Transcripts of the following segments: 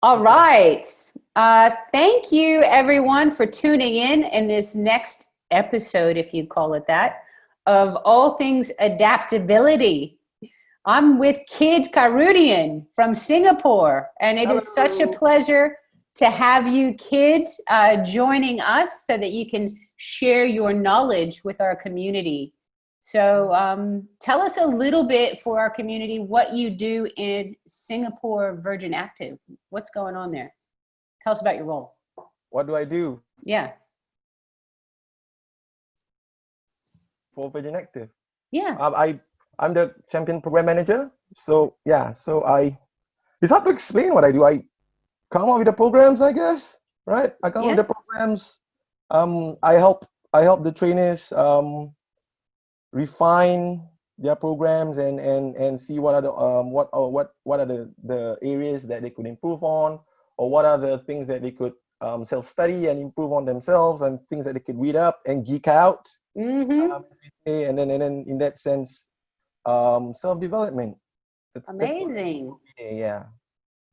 All right. Thank you, everyone, for tuning in this next episode, if you call it that, of All Things Adaptability. I'm with Khid Khairudin from Singapore, and it is such a Hello. pleasure to have you, Khid, joining us so that you can share your knowledge with our community. So tell us a little bit for our community what you do in Singapore Virgin Active. What's going on there? Tell us about your role. What do I do Yeah. for Virgin Active? Yeah. I'm the champion program manager. So yeah, it's hard to explain what I do. I come up with the programs, I guess, right? I come up Yeah. with the programs. I help the trainers refine their programs and see what are the what are the areas that they could improve on, or what are the things that they could self-study and improve on themselves, and things that they could read up and geek out. Mm-hmm. As we say, and then in that sense, self-development. That's what I Amazing. do every day, yeah.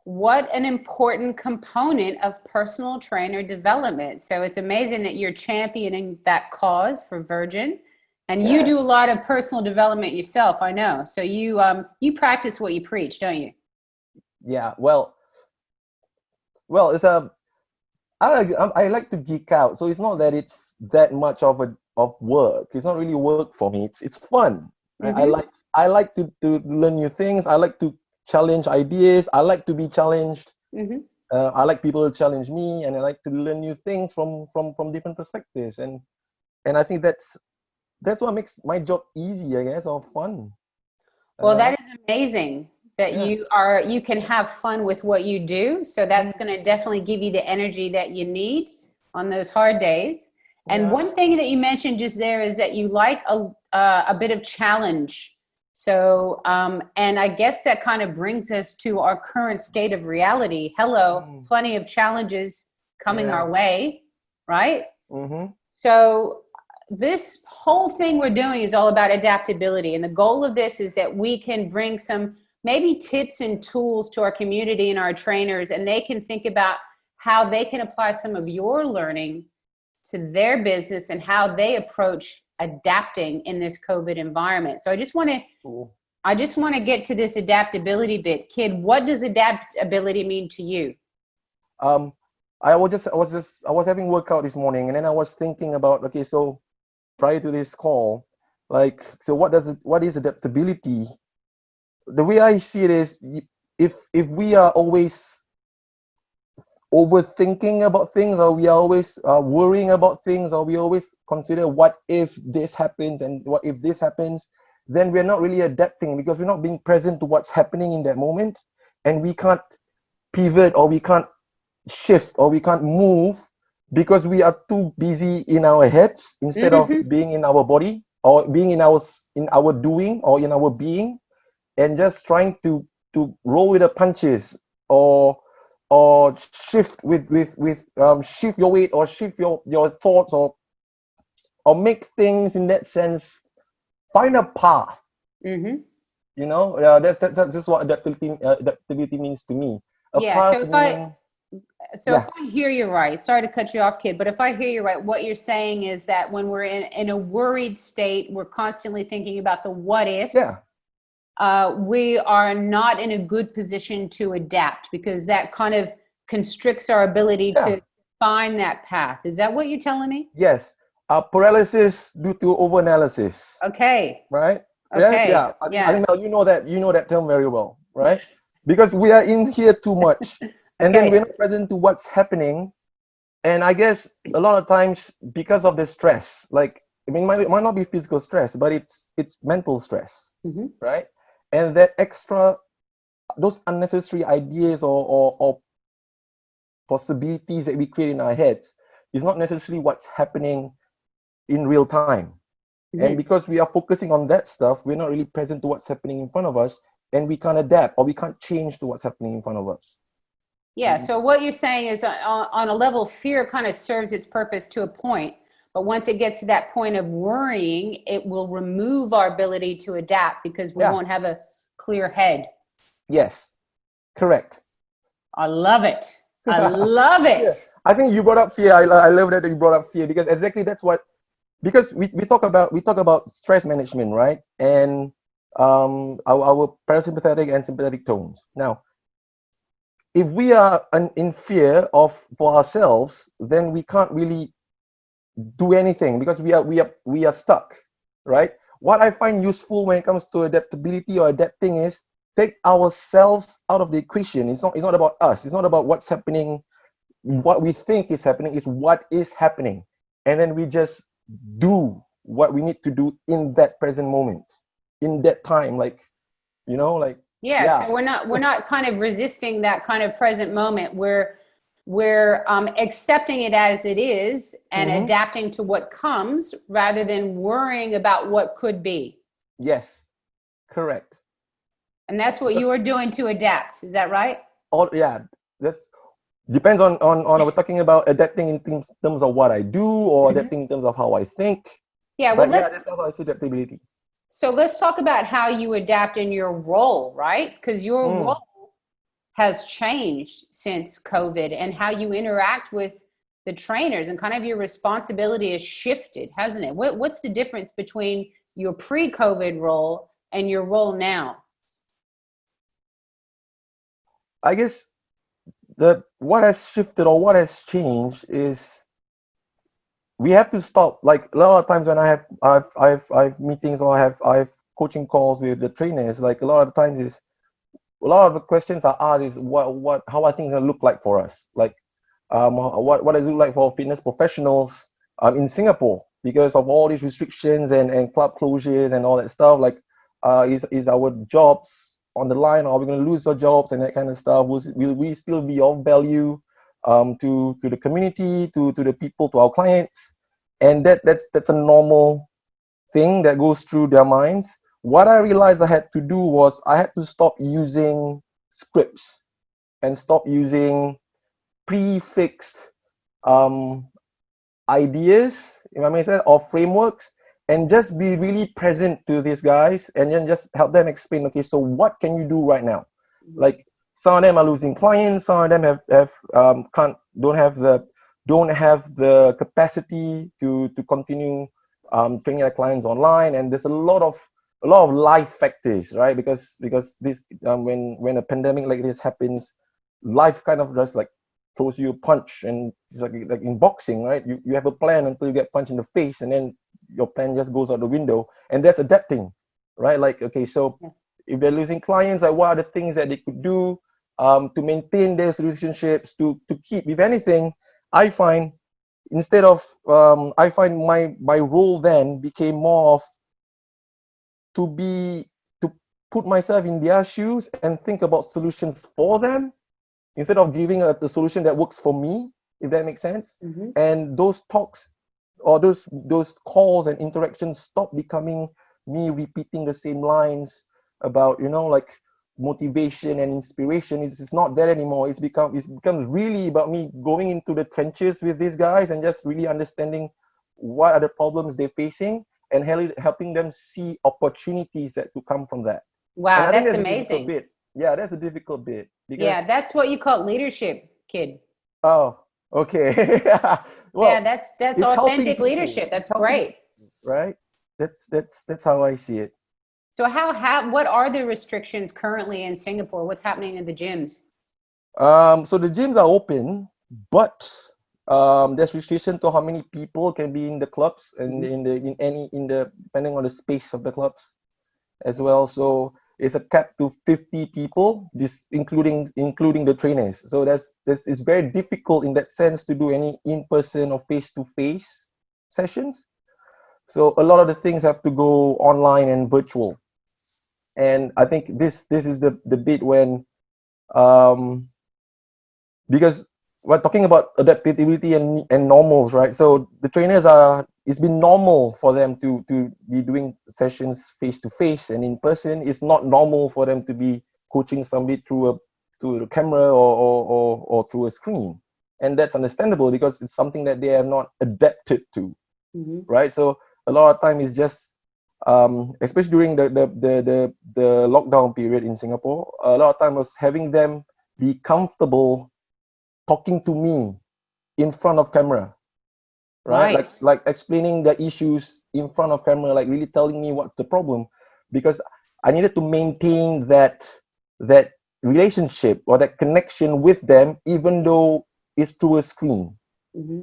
What an important component of personal trainer development. So it's amazing that you're championing that cause for Virgin, and you do a Yes. lot of personal development yourself. I know. So you practice what you preach, don't you? Yeah. Well, it's a I like to geek out, so it's not that it's that much of work. It's not really work for me. It's fun. Right? I Mm-hmm. like I like to learn new things. I like to challenge ideas. I like to be challenged. Mm-hmm. I like people to challenge me, and I like to learn new things from different perspectives. And I think that's what makes my job easy, I guess, or fun. Well, Uh, that is amazing that yeah. you can have fun with what you do. So that's Mm, going to definitely give you the energy that you need on those hard days. And yeah. one thing that you mentioned just there is that you like a bit of challenge. So, and I guess that kind of brings us to our current state of reality. Hello, Mm, plenty of challenges coming yeah. our way, right? Mm-hmm. So this whole thing we're doing is all about adaptability. And the goal of this is that we can bring some maybe tips and tools to our community and our trainers, and they can think about how they can apply some of your learning to their business and how they approach adapting in this COVID environment. So Cool. I just want to get to this adaptability bit. Khid, what does adaptability mean to you? Um, I was having workout this morning, and then I was thinking about, okay, so prior to this call, like, so what is adaptability? The way I see it is, if we are always overthinking about things, or we are always worrying about things, or we always consider what if this happens and what if this happens, then we're not really adapting, because we're not being present to what's happening in that moment, and we can't pivot, or we can't shift, or we can't move, because we are too busy in our heads instead of Mm-hmm. being in our body, or being in our doing, or in our being, and just trying to roll with the punches, or shift with shift your weight, or shift your thoughts, or make things in that sense, find a path. Mm-hmm. That's just what adaptability means to me. A Yeah. path meaning, So if yeah, I hear you right, sorry to cut you off, Kid, but if I hear you right, what you're saying is that when we're in a worried state, we're constantly thinking about the what ifs. yeah, We are not in a good position to adapt because that kind of constricts our ability yeah. to find that path. Is that what you're telling me? Yes, paralysis due to overanalysis, Okay. right? Yes, Okay. yeah. I think Yeah. Mel, you know that term very well, right? Because we are in here too much, and then we're Okay. not present to what's happening. And I guess a lot of times, because of the stress, like, I mean, it might not be physical stress, but it's mental stress, Hmm. right? And that extra, those unnecessary ideas, or possibilities that we create in our heads, is not necessarily what's happening in real time. And Hmm. because we are focusing on that stuff, we're not really present to what's happening in front of us, and we can't adapt, or we can't change to what's happening in front of us. Yeah. So what you're saying is on a level, fear kind of serves its purpose to a point. But once it gets to that point of worrying, it will remove our ability to adapt because we Yeah, won't have a clear head. yes, correct. I love it. I love Yeah, it. I think you brought up fear. I love that you brought up fear, because exactly that's what, because we talk about stress management, right? And our parasympathetic and sympathetic tones. Now, if we are in fear of for ourselves, then we can't really do anything, because we are stuck, right? What I find useful when it comes to adaptability or adapting is take ourselves out of the equation. It's not about us. It's not about what's happening, what we think is happening. Is what is happening, and then we just do what we need to do in that present moment, in that time, like, like, Yeah, yeah. so we're not kind of resisting that kind of present moment. We're accepting it as it is and Hmm. adapting to what comes rather than worrying about what could be. Yes, correct. And that's what Because you are doing to adapt. Is that right? all, yeah, that's depends on we're talking about adapting in terms of what I do, or Hmm. adapting in terms of how I think. Yeah, well, But yeah, that's how I see adaptability. let's talk about how you adapt in your role, right? Because your role Mm. has changed since COVID, and how you interact with the trainers and kind of your responsibility has shifted, hasn't it? What's the difference between your pre-COVID role and your role now? I guess the what has shifted or what has changed is we have to stop. Like a lot of times when I've meetings, or I have coaching calls with the trainers, like a lot of times is a lot of the questions are asked is what how are things gonna look like for us? Like what does it look like for fitness professionals in Singapore, because of all these restrictions and club closures and all that stuff? Like, is our jobs on the line? Are we going to lose our jobs and that kind of stuff? Will we still be of value to the community, to the people, to our clients? And that's a normal thing that goes through their minds. What I realized I had to do was I had to stop using scripts and stop using prefixed um, ideas, if I may say, or frameworks, and just be really present to these guys, and then just help them explain. Okay, so what can you do right now? Like some of them are losing clients, some of them have can't don't have the capacity to continue training their clients online, and there's a lot of life factors, right? Because this when a pandemic like this happens, life kind of just like throws you a punch, and it's like in boxing, right? You have a plan until you get punched in the face, and then your plan just goes out the window, and that's adapting, right? Like, okay, so Yeah. if they're losing clients, like what are the things that they could do to maintain those relationships, to keep, if anything, I find instead of I find my role then became more of to put myself in their shoes and think about solutions for them, instead of giving the solution that works for me, if that makes sense. Mm-hmm. And those talks or those calls and interactions stop becoming me repeating the same lines about, like, motivation and inspiration. It's not that anymore. It's becomes really about me going into the trenches with these guys and just really understanding what are the problems they're facing, and helping them see opportunities that to come from that. And Wow, I think that's that's a difficult amazing. bit. Yeah, that's a difficult bit, Yeah, because that's what you call leadership, kid. oh, okay. Yeah, Well, that's it's helping authentic people. leadership. It's That's helping great. people, right? That's how I see it. So how what are the restrictions currently in Singapore? What's happening in the gyms? So the gyms are open, but there's restriction to how many people can be in the clubs, and Mhm. in the depending on the space of the clubs as well. So it's a cap to 50 people, this including the trainers. So that's it's very difficult in that sense to do any in-person or face-to-face sessions. So a lot of the things have to go online and virtual. And I think this is the bit when um because we're talking about adaptability and normals, right? So the trainers it's been normal for them to be doing sessions face to face and in person. It's not normal for them to be coaching somebody through a camera, or through a screen. And that's understandable, because it's something that they have not adapted to, Mhm. right? So a lot of time is just especially during the lockdown period in Singapore, a lot of time was having them be comfortable talking to me in front of camera, right? Right. Like explaining the issues in front of camera, like really telling me what's the problem, because I needed to maintain that relationship or that connection with them, even though it's through a screen. Mm-hmm.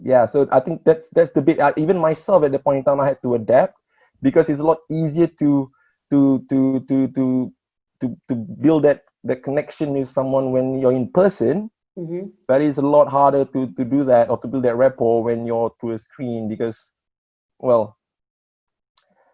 Yeah, so I think that's the bit. Even myself at the point in time, I had to adapt, because it's a lot easier to to to to to build that connection with someone when you're in person. Mm-hmm. But it's a lot harder to do that, or to build that rapport when you're through a screen, because, well,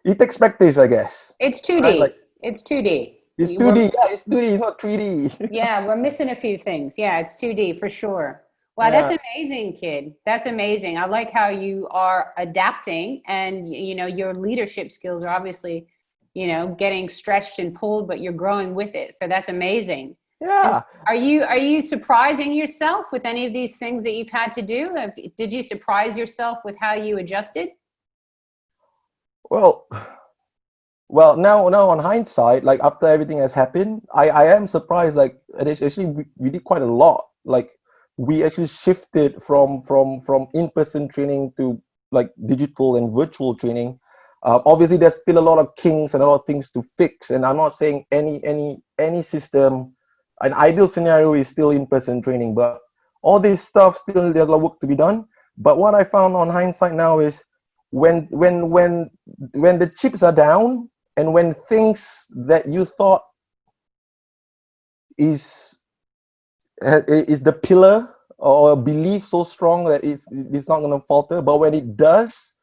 it takes practice, I guess. It's Right? Like, 2D. It's 2D. it's 2D. Yeah, it's 2D. It's not 3D. Yeah, we're missing a few things. Yeah, it's 2D for sure. Wow, that's Yeah. amazing, kid. That's amazing. I like how you are adapting, and you know, your leadership skills are obviously, you know, getting stretched and pulled, but you're growing with it. So that's amazing. And Yeah. are you surprising yourself with any of these things that you've had to do? Did you surprise yourself with how you adjusted? Well, now on hindsight, like after everything has happened, I am surprised. Like, it is actually, we did quite a lot. Like, we actually shifted from in-person training to like digital and virtual training. Obviously, there's still a lot of kinks and a lot of things to fix. And I'm not saying any system, an ideal scenario is still in-person training, but all this stuff still, there's a lot of work to be done. But what I found on hindsight now is, when the chips are down, and when things that you thought is is the pillar or a belief so strong that it's not going to falter, but when it does,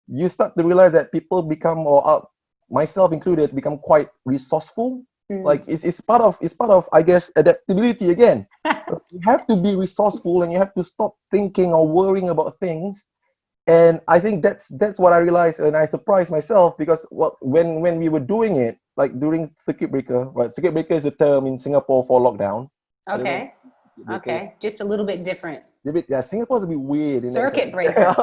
you start to realize that people become, or myself included, become quite resourceful. Mm. Like, it's part of, I guess, adaptability again. You have to be resourceful, and you have to stop thinking or worrying about things. And I think that's what I realized, and I surprised myself, because when we were doing it, like during circuit breaker, right? Circuit breaker is a term in Singapore for lockdown. I don't know. Okay. Circuit breaker. Okay. Just a little bit different. Yeah, Singapore's a bit weird in that Circuit sense. breaker.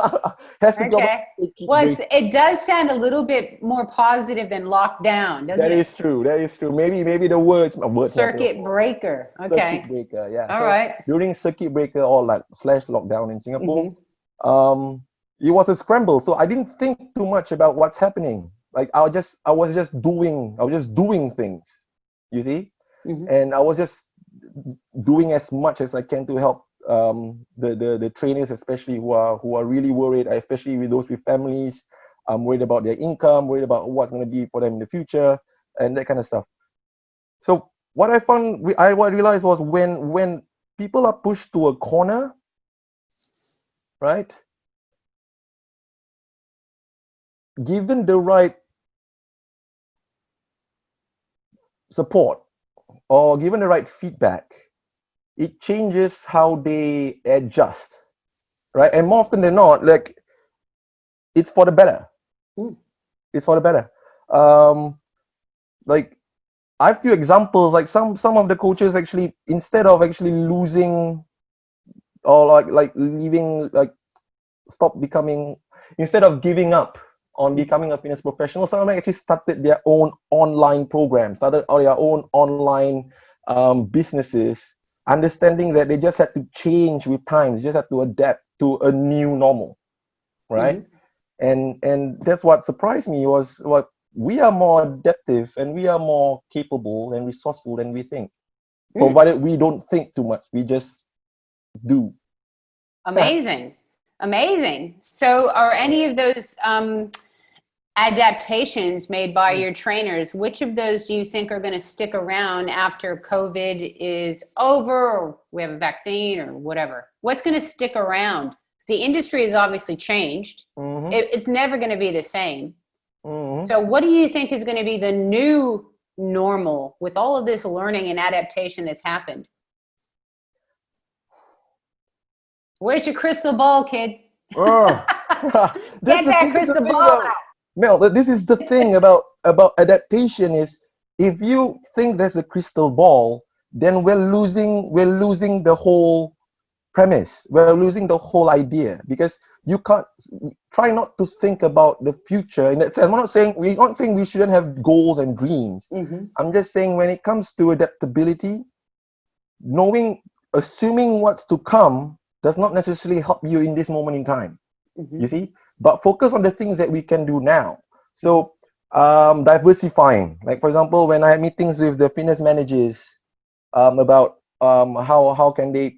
Has to be about Okay. circuit Well, breaker. it does sound a little bit more positive than lockdown, doesn't That it? is true. That is true. Maybe the words matter, of Circuit course. breaker. Circuit Okay. breaker, yeah. All So right. during circuit breaker, or like slash lockdown in Singapore, Mm-hmm. um, it was a scramble. So I didn't think too much about what's happening. Like, I was just doing things, you see, Mm-hmm. and I was just doing as much as I can to help the trainers, especially who are really worried, especially with those with families. I'm worried about their income, worried about what's going to be for them in the future, and that kind of stuff. So what I found, what I realized was, when people are pushed to a corner, right? Given the right support, or given the right feedback, it changes how they adjust, right? And more often than not, like, it's for the better. Mm. It's for the better. Um, like, I have few examples. Like, some of the coaches, actually, instead of actually losing, or like leaving, like, stop becoming, instead of giving up on becoming a fitness professional, some of them actually started their own online programs, started their own online businesses, understanding that they just had to change with times, just had to adapt to a new normal, right? Mm-hmm. And that's what surprised me, was what we are more adaptive, and we are more capable and resourceful than we think, Mm. provided we don't think too much, we just do. Amazing. Amazing. So, are any of those adaptations made by your trainers, which of those do you think are going to stick around after COVID is over, or we have a vaccine, or whatever? What's going to stick around? 'Cause the industry has obviously changed. Mm-hmm. It's never going to be the same. Mm-hmm. So, what do you think is going to be the new normal with all of this learning and adaptation that's happened? Where's your crystal ball, kid? Oh. Get that This is the crystal thing ball about, out. Mel. This is the thing about adaptation, is, if you think there's a crystal ball, then we're losing the whole premise. We're losing the whole idea, because you can't, try not to think about the future. In that sense, we're not saying we shouldn't have goals and dreams. Mm-hmm. I'm just saying, when it comes to adaptability, assuming what's to come does not necessarily help you in this moment in time. You see, but focus on the things that we can do now. So diversifying, like for example, when I had meetings with the fitness managers about how can they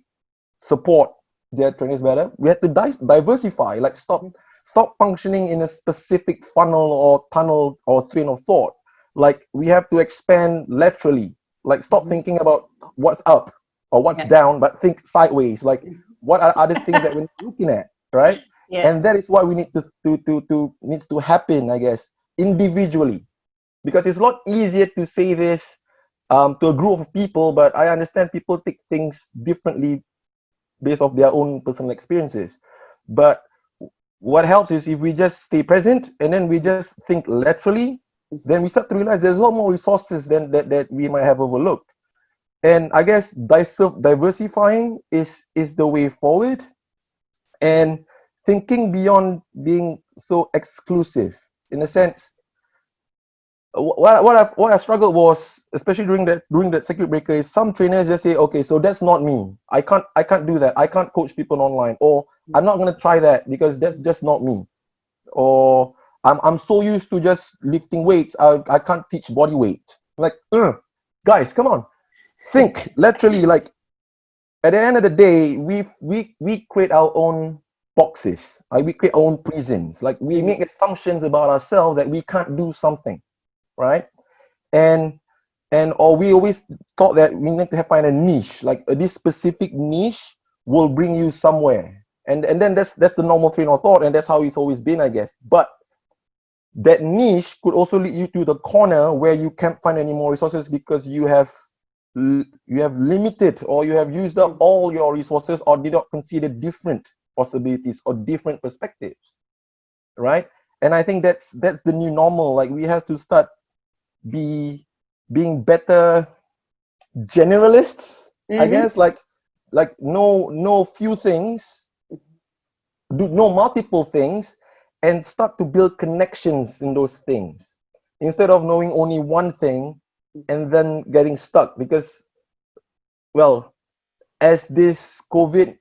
support their trainers better, we had to diversify, like stop functioning in a specific funnel or tunnel or train of thought. Like we have to expand laterally, like stop thinking about what's up or what's down, but think sideways, like what are other things that we're looking at, right? Yeah. And that is what we need needs to happen, I guess, individually, because it's a lot easier to say this to a group of people, but I understand people take things differently based off their own personal experiences. But what helps is if we just stay present and then we just think laterally, then we start to realize there's a lot more resources than that we might have overlooked. And I guess diversifying is the way forward, and thinking beyond being so exclusive. In a sense, what I struggled was, especially during that circuit breaker, is some trainers just say, okay, so that's not me. I can't do that. I can't coach people online, or I'm not gonna try that because that's just not me. Or I'm so used to just lifting weights, I can't teach body weight. Like, guys, come on, think laterally. Like at the end of the day, we create our own boxes. Like we create our own prisons. Like we make assumptions about ourselves that we can't do something, right? And or we always thought that we need to find a niche, like this specific niche will bring you somewhere. And then that's the normal train of thought, and that's how it's always been, I guess. But that niche could also lead you to the corner where you can't find any more resources because you have limited, or you have used up all your resources, or did not consider different possibilities or different perspectives, right? And I think that's the new normal. Like we have to start being better generalists, I guess. Like know few things, know multiple things, and start to build connections in those things instead of knowing only one thing and then getting stuck. Because, well, as this COVID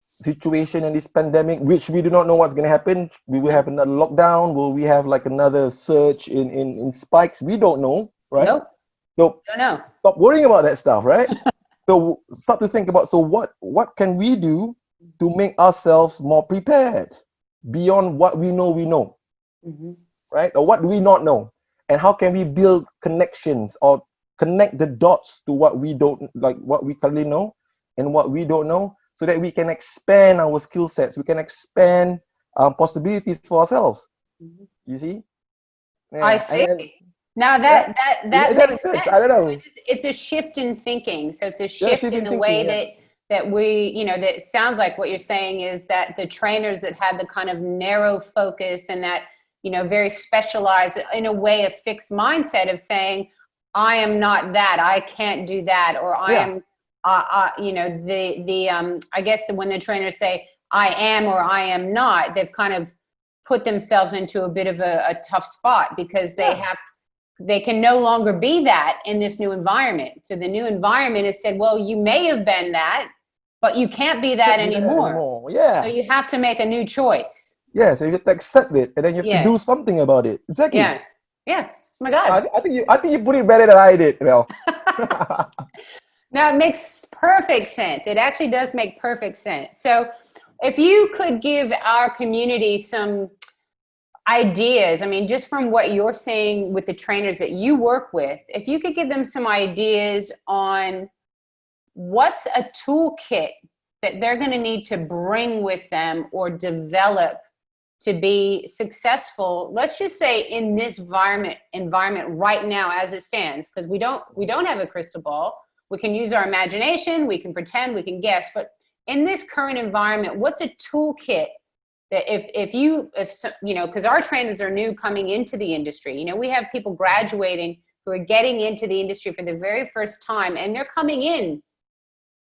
situation and this pandemic, which we do not know what's going to happen, we will have another lockdown, will we have like another surge in spikes? We don't know, right? Nope. So Don't know. stop worrying about that stuff, right? So start to think about, so what can we do to make ourselves more prepared beyond what we know, right? Or what do we not know? And how can we build connections or connect the dots to what we don't, like what we currently know and what we don't know, so that we can expand our skill sets, we can expand possibilities for ourselves. You see? Yeah. I see. And Now that makes makes sense. sense. I don't know. It's a shift in thinking. So it's a Yeah, shift shift in in the thinking, way that we, that it sounds like what you're saying is that the trainers that had the kind of narrow focus and that, very specialized, in a way, a fixed mindset of saying, I am not that, I can't do that, or I am, I guess that when the trainers say I am or I am not, they've kind of put themselves into a bit of a tough spot, because they can no longer be that in this new environment. So the new environment has said, well, you may have been that, but you can't be that anymore. Yeah. So you have to make a new choice. Yeah, so you have to accept it, and then you have to Yeah. do something about it. Exactly. Yeah. Yeah. Oh my God. I think you put it better than I did, Mel. Now it makes perfect sense. It actually does make perfect sense. So if you could give our community some ideas, I mean, just from what you're saying with the trainers that you work with, if you could give them some ideas on what's a toolkit that they're going to need to bring with them or develop to be successful, let's just say in this environment right now as it stands, because we don't have a crystal ball. We can use our imagination, we can pretend, we can guess, but in this current environment, what's a toolkit that if because our trainers are new coming into the industry, we have people graduating who are getting into the industry for the very first time, and they're coming in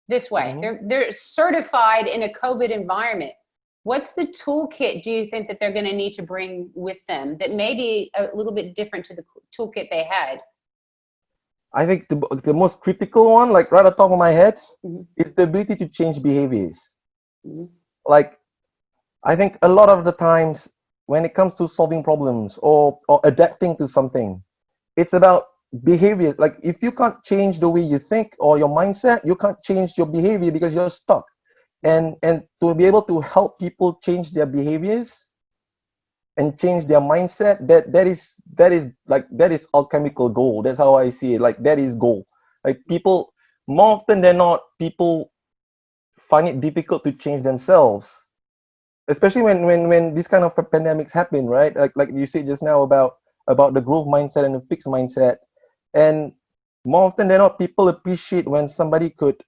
this way. They're certified in a COVID environment. What's the toolkit do you think that they're going to need to bring with them that may be a little bit different to the toolkit they had? I think the most critical one, like right at the top of my head, Mhm. is the ability to change behaviors. Mhm. Like, I think a lot of the times when it comes to solving problems or adapting to something, it's about behavior. Like, if you can't change the way you think or your mindset, you can't change your behavior because you're stuck. And to be able to help people change their behaviors and change their mindset, that is alchemical gold. That's how I see it. Like, that is gold. Like, people, more often than not, people find it difficult to change themselves, especially when these kind of pandemics happen, right? Like you said just now about the growth mindset and the fixed mindset. And more often than not, people appreciate when somebody could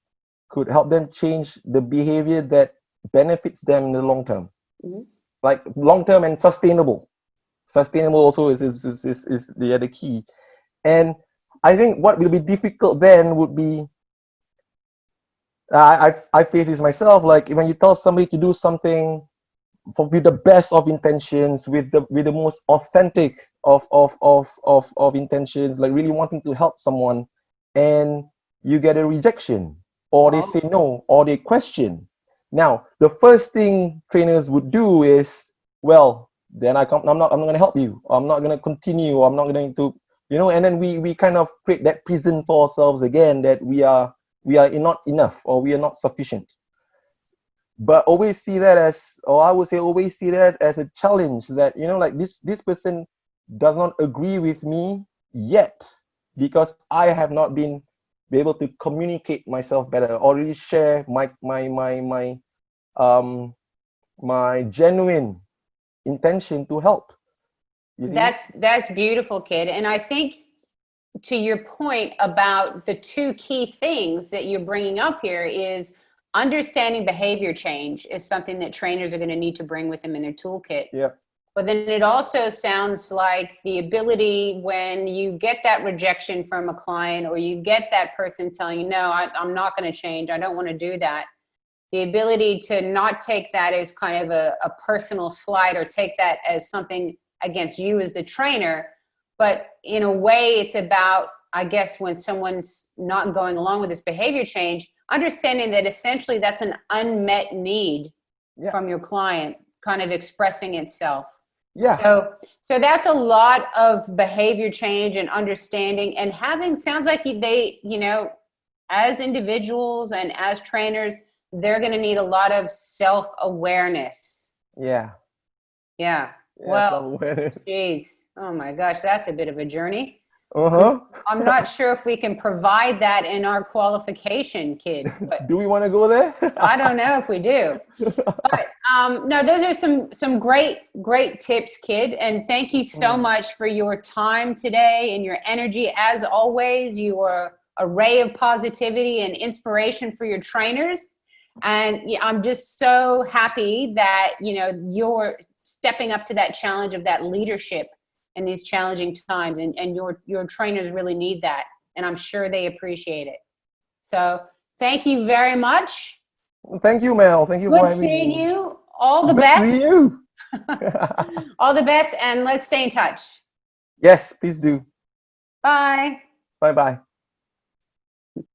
help them change the behavior that benefits them in the long term, Mhm. like long term and sustainable. Sustainable also is the other key. And I think what will be difficult then would be, I face this myself, like when you tell somebody to do something with the best of intentions, with the most authentic of intentions, like really wanting to help someone, and you get a rejection, or they Oh, say no, or they question. Now, the first thing trainers would do is, well, then I'm not going to help you. I'm not going to continue. I'm not going to, and then we kind of create that prison for ourselves again, that we are not enough, or we are not sufficient. But always see that as, or I would say always see that as a challenge, that like this person does not agree with me yet, because I have not been be able to communicate myself better, or really share um my genuine intention to help, you see. that's beautiful, kid. And I think to your point about the two key things that you're bringing up here is understanding behavior change is something that trainers are going to need to bring with them in their toolkit. Yeah. But then it also sounds like the ability, when you get that rejection from a client, or you get that person telling you, no, I'm not going to change, I don't want to do that, the ability to not take that as kind of a personal slight, or take that as something against you as the trainer. But in a way, it's about, I guess, when someone's not going along with this behavior change, understanding that essentially that's an unmet need Yeah. from your client kind of expressing itself. Yeah. So that's a lot of behavior change and understanding, and having, sounds like they, as individuals and as trainers, they're going to need a lot of self-awareness. Yeah. Yeah. Yeah, Well, self-awareness. geez. Oh my gosh, that's a bit of a journey. I'm Uh-huh. I'm not sure if we can provide that in our qualification, kid, but Do we want to go there? I don't know if we do. But no, those are some great tips, kid. And thank you so Mm. much for your time today and your energy. As always, you are a ray of positivity and inspiration for your trainers. And yeah, I'm just so happy that you're stepping up to that challenge of that leadership in these challenging times. And your trainers really need that. And I'm sure they appreciate it. So thank you very much. Thank you, Mel. Thank you for Good having seeing me. you. All the Good seeing best. you. All the best, and let's stay in touch. Yes, please do. Bye. Bye bye.